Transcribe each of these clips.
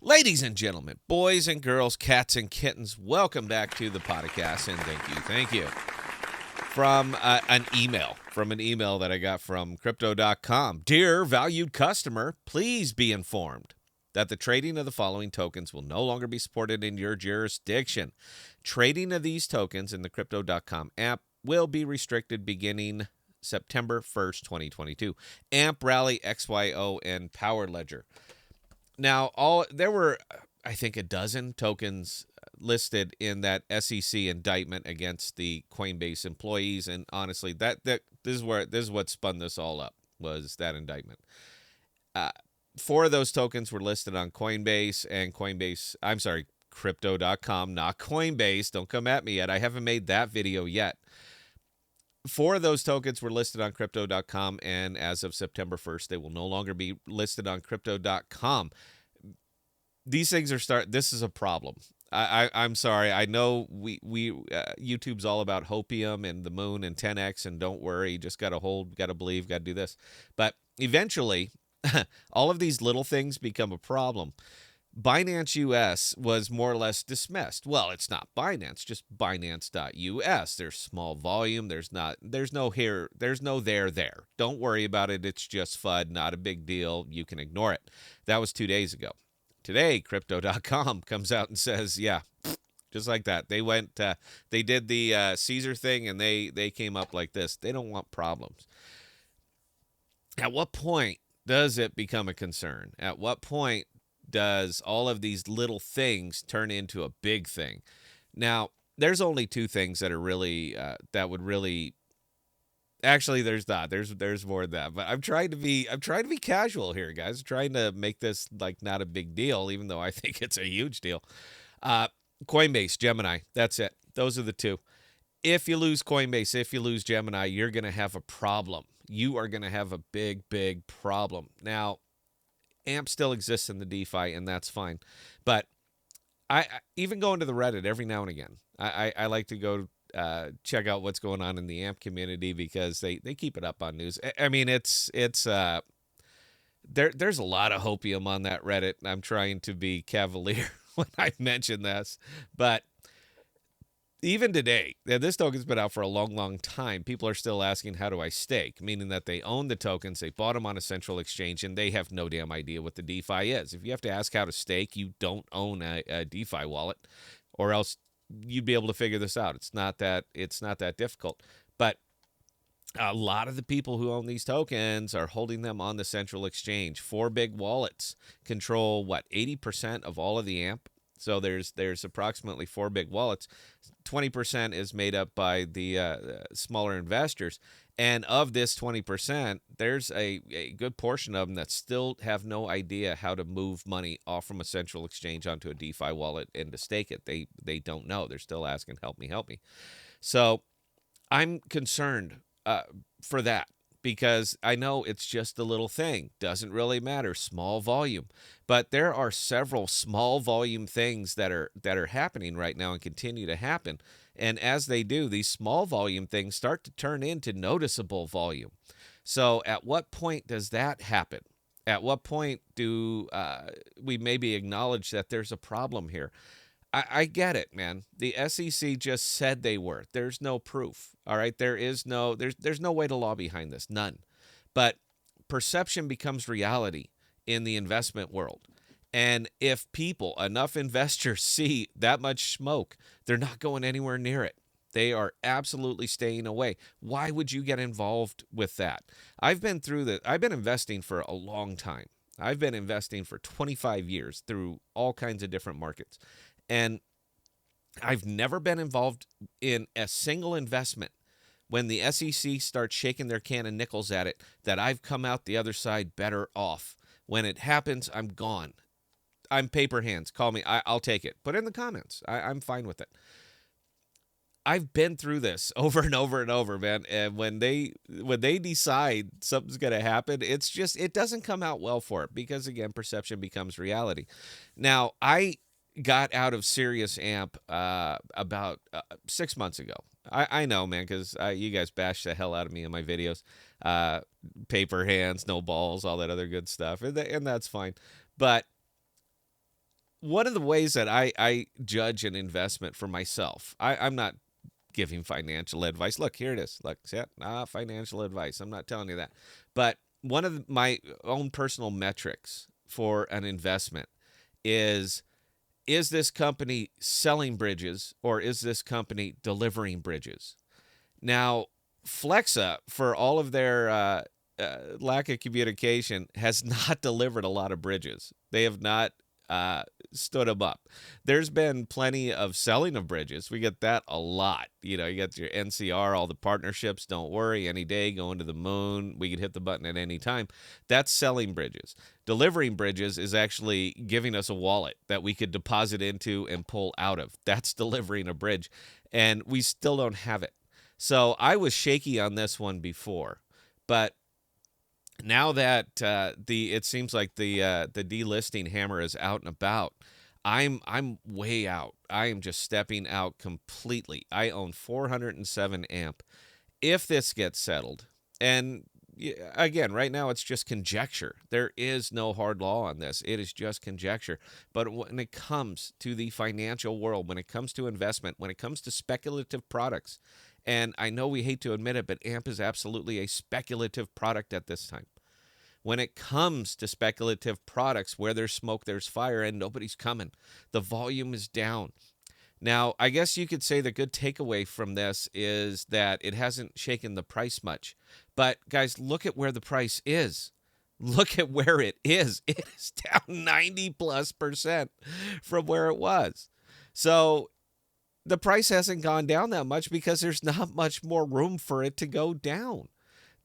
Ladies and gentlemen, boys and girls, cats and kittens, welcome back to the podcast, and thank you. From an email that I got from crypto.com. Dear valued customer, please be informed that the trading of the following tokens will no longer be supported in your jurisdiction. Trading of these tokens in the crypto.com app will be restricted beginning September 1st, 2022. AMP, Rally, XYO, and Power Ledger. Now, there were, I think, a dozen tokens listed in that SEC indictment against the Coinbase employees, and honestly, this is what spun this all up, was that indictment. Uh, Four of those tokens were listed on Coinbase and Crypto.com, not Coinbase. Don't come at me yet. I haven't made that video yet. Four of those tokens were listed on Crypto.com, and as of September 1st, they will no longer be listed on Crypto.com. These things this is a problem. I'm sorry. I know YouTube's all about hopium and the moon and 10x, and don't worry, just got to hold, got to believe, got to do this. But eventually, all of these little things become a problem. Binance US was more or less dismissed. Well, it's not Binance, just Binance.us. There's small volume. There's no there. Don't worry about it. It's just FUD, not a big deal. You can ignore it. That was 2 days ago. Today, Crypto.com comes out and says, yeah, just like that. They did the Caesar thing, and they came up like this. They don't want problems. At what point does it become a concern? At what point does all of these little things turn into a big thing? Now, there's only two things that are really that would really. Actually, there's not. There's more than that. But I'm trying to be casual here, guys. I'm trying to make this like not a big deal, even though I think it's a huge deal. Coinbase, Gemini. That's it. Those are the two. If you lose Coinbase, if you lose Gemini, you're going to have a problem. You are going to have a big problem. Now, AMP still exists in the DeFi, and that's fine. But I even go into the Reddit every now and again. I like to go check out what's going on in the AMP community because they keep it up on news. I mean, it's there's a lot of hopium on that Reddit. I'm trying to be cavalier when I mention this, but even today, this token's been out for a long time. People are still asking, how do I stake? Meaning that they own the tokens, they bought them on a central exchange, and they have no damn idea what the DeFi is. If you have to ask how to stake, you don't own a DeFi wallet, or else you'd be able to figure this out. It's not that difficult. But a lot of the people who own these tokens are holding them on the central exchange. Four big wallets control 80% of all of the AMP. So there's approximately four big wallets. 20% is made up by the smaller investors. And of this 20%, there's a good portion of them that still have no idea how to move money off from a central exchange onto a DeFi wallet and to stake it. They don't know. They're still asking, help me. So I'm concerned for that, because I know it's just a little thing. Doesn't really matter. Small volume. But there are several small volume things that are happening right now and continue to happen. And as they do, these small volume things start to turn into noticeable volume. So at what point does that happen? At what point do we maybe acknowledge that there's a problem here? I get it, man. The SEC just said they were. There's no proof. All right. There's no way to law behind this. None. But perception becomes reality in the investment world. And if enough investors see that much smoke, they're not going anywhere near it. They are absolutely staying away. Why would you get involved with that? I've been through that. I've been investing for a long time. I've been investing for 25 years through all kinds of different markets. And I've never been involved in a single investment when the SEC starts shaking their can of nickels at it that I've come out the other side better off. When it happens, I'm gone. I'm paper hands. Call me. I'll take it. Put it in the comments. I'm fine with it. I've been through this over and over and over, man. And when they decide something's going to happen, it doesn't come out well for it, because again, perception becomes reality. Now, I got out of Serious AMP about 6 months ago. I know, man, because you guys bash the hell out of me in my videos. Paper hands, no balls, all that other good stuff, and that's fine. But one of the ways that I judge an investment for myself, I'm not giving financial advice. Look, here it is. Look, see it? Financial advice. I'm not telling you that. But one of my own personal metrics for an investment is this company selling bridges or is this company delivering bridges? Now, Flexa, for all of their lack of communication, has not delivered a lot of bridges. They have not uh, stood them up. There's been plenty of selling of bridges. We get that a lot. You know, you got your NCR, all the partnerships. Don't worry, any day going to the moon. We could hit the button at any time. That's selling bridges. Delivering bridges is actually giving us a wallet that we could deposit into and pull out of. That's delivering a bridge, and we still don't have it. So I was shaky on this one before, but now that the it seems like the delisting hammer is out and about, I'm way out. I am just stepping out completely. I own 407 amp. If this gets settled, and again, right now it's just conjecture. There is no hard law on this. It is just conjecture. But when it comes to the financial world, when it comes to investment, when it comes to speculative products, and I know we hate to admit it, but AMP is absolutely a speculative product at this time. When it comes to speculative products, where there's smoke, there's fire, and nobody's coming. The volume is down. Now, I guess you could say the good takeaway from this is that it hasn't shaken the price much. But guys, look at where the price is. Look at where it is. It is down 90+% from where it was. So the price hasn't gone down that much because there's not much more room for it to go down.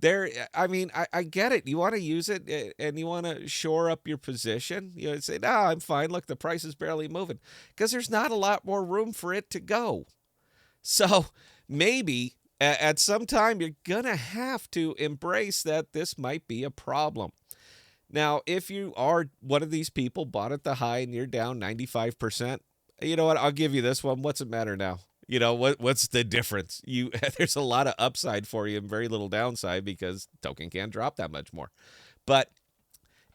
There, I mean, I get it. You want to use it and you want to shore up your position. You know, say, no, I'm fine. Look, the price is barely moving because there's not a lot more room for it to go. So maybe at some time you're going to have to embrace that this might be a problem. Now, if you are one of these people bought at the high and you're down 95%, you know what? I'll give you this one. What's it matter now? You know what's the difference? You there's a lot of upside for you and very little downside because token can't drop that much more. But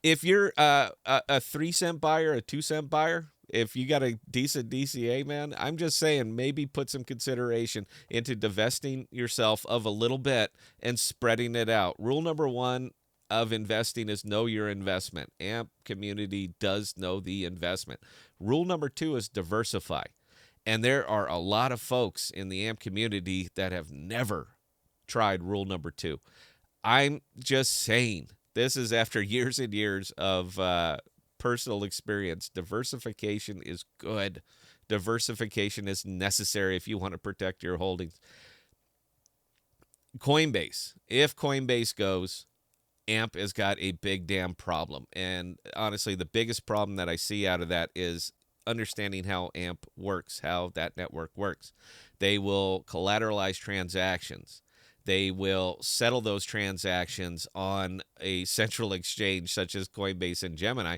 if you're a 3 cent buyer, a 2 cent buyer, if you got a decent DCA, man, I'm just saying maybe put some consideration into divesting yourself of a little bit and spreading it out. Rule number one of investing is know your investment. AMP community does know the investment. Rule number two is diversify. And there are a lot of folks in the AMP community that have never tried rule number two. I'm just saying, this is after years and years of personal experience. Diversification is good. Diversification is necessary if you want to protect your holdings. Coinbase. If Coinbase goes, AMP has got a big damn problem. And honestly, the biggest problem that I see out of that is understanding how AMP works, how that network works. They will collateralize transactions. They will settle those transactions on a central exchange such as Coinbase and Gemini.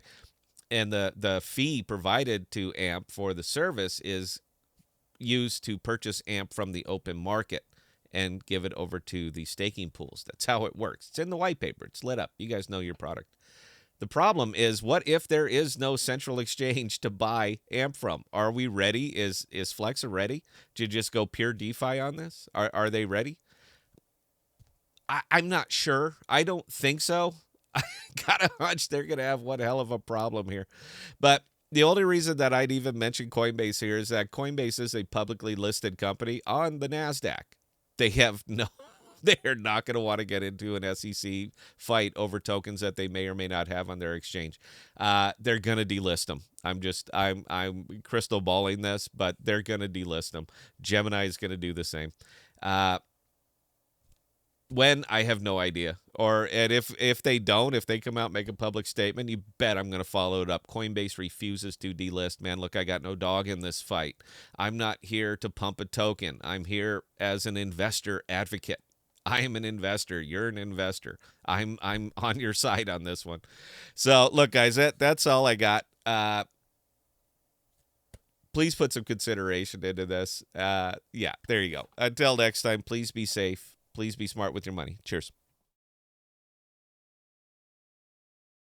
And the fee provided to AMP for the service is used to purchase AMP from the open market and give it over to the staking pools. That's how it works. It's in the white paper. It's lit up. You guys know your product. The problem is, what if there is no central exchange to buy AMP from? Are we ready? Is Flexa ready to just go pure DeFi on this? Are they ready? I'm not sure. I don't think so. I got a hunch they're going to have one hell of a problem here. But the only reason that I'd even mention Coinbase here is that Coinbase is a publicly listed company on the NASDAQ. They have no they are not going to want to get into an SEC fight over tokens that they may or may not have on their exchange. They're going to delist them. I'm crystal balling this, but they're going to delist them. Gemini is going to do the same. When, I have no idea. And if they don't, if they come out and make a public statement, you bet I'm going to follow it up. Coinbase refuses to delist. Man, look, I got no dog in this fight. I'm not here to pump a token. I'm here as an investor advocate. I am an investor. You're an investor. I'm on your side on this one. So look, guys, that's all I got. Please put some consideration into this. Yeah, there you go. Until next time, please be safe. Please be smart with your money. Cheers.